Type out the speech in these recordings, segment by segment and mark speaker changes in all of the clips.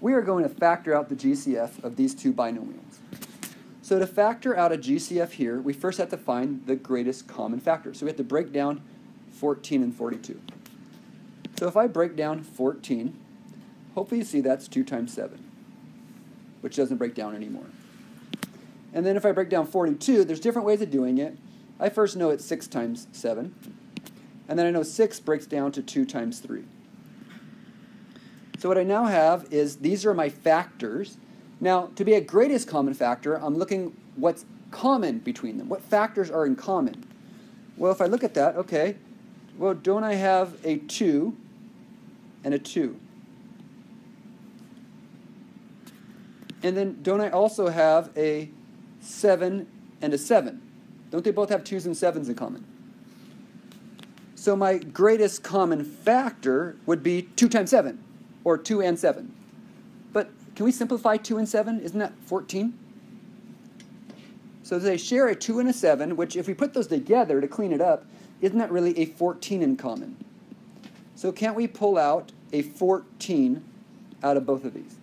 Speaker 1: we are going to factor out the GCF of these two binomials. So to factor out a GCF here, we first have to find the greatest common factor. So we have to break down 14 and 42. So if I break down 14, hopefully you see that's 2 times 7, which doesn't break down anymore. And then if I break down 42, there's different ways of doing it. I first know it's 6 times 7. And then I know 6 breaks down to 2 times 3. So what I now have is these are my factors. Now, to be a greatest common factor, I'm looking what's common between them. What factors are in common? Well, if I look at that, okay, well, don't I have a 2 and a 2? And then don't I also have a 7 and a 7? Don't they both have 2s and 7s in common? So my greatest common factor would be 2 times 7, or 2 and 7. But can we simplify 2 and 7? Isn't that 14? So they share a 2 and a 7, which if we put those together to clean it up, isn't that really a 14 in common? So can't we pull out a 14 out of both of these?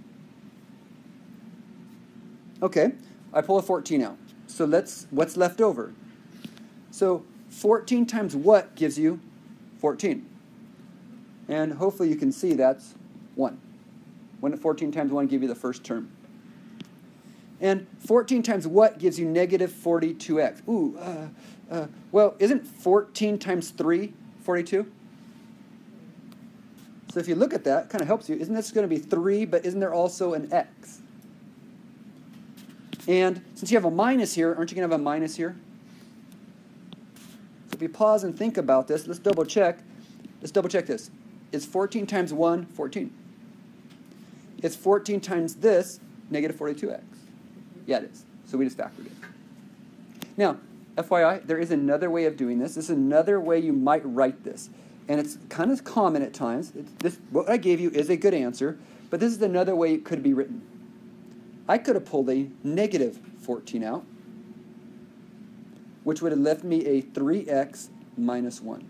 Speaker 1: Okay, I pull a 14 out. So what's left over? So 14 times what gives you 14? And hopefully you can see that's 1. 14 times 1 give you the first term. And 14 times what gives you negative 42x? Well, isn't 14 times 3 42? So if you look at that, it kind of helps you. Isn't this going to be 3, but isn't there also an x? And since you have a minus here, aren't you going to have a minus here? So if you pause and think about this, let's double check. Let's double check this. Is 14 times 1 14? It's 14 times this, negative 42x. Yeah, it is. So we just factored it. Now, FYI, there is another way of doing this. This is another way you might write this. And it's kind of common at times. What I gave you is a good answer, but this is another way it could be written. I could have pulled a negative 14 out, which would have left me a 3x minus 1.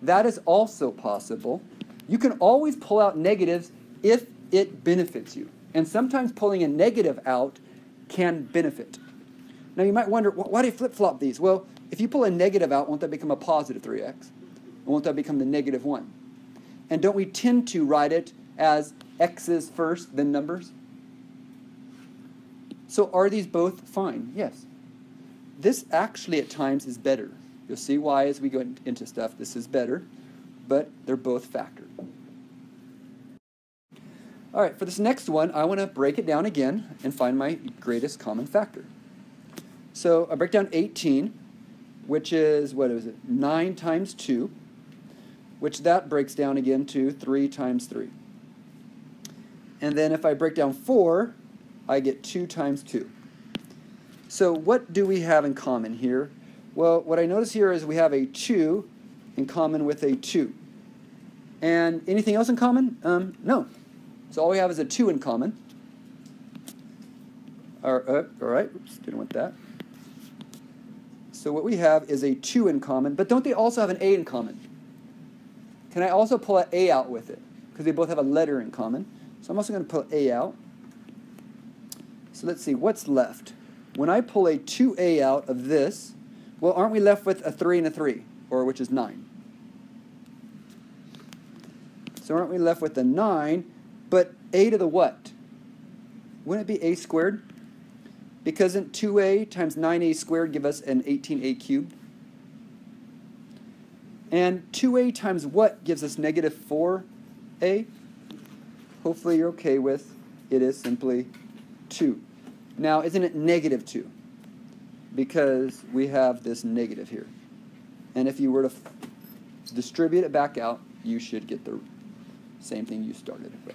Speaker 1: That is also possible. You can always pull out negatives if it benefits you. And sometimes pulling a negative out can benefit. Now you might wonder, why do you flip-flop these? Well, if you pull a negative out, won't that become a positive 3x? And won't that become the negative 1? And don't we tend to write it as x's first, then numbers? So are these both fine? Yes. This actually at times is better. You'll see why as we go into stuff. This is better, but they're both factored. All right, for this next one, I want to break it down again and find my greatest common factor. So I break down 18, which is, 9 times 2, which that breaks down again to 3 times 3. And then if I break down 4, I get 2 times 2. So what do we have in common here? Well, what I notice here is we have a 2 in common with a 2. And anything else in common? No. So all we have is a 2 in common. All right, oops, didn't want that. So what we have is a 2 in common, but don't they also have an a in common? Can I also pull an a out with it? Because they both have a letter in common. So I'm also going to pull a out. So let's see, what's left? When I pull a 2a out of this, well, aren't we left with a 3 and a 3, or which is 9? So aren't we left with a 9, but a to the what? Wouldn't it be a squared? Because in 2a times 9a squared give us an 18a cubed? And 2a times what gives us negative 4a? Hopefully you're okay with it is simply 2. Now, isn't it negative 2? Because we have this negative here. And if you were to distribute it back out, you should get the same thing you started with.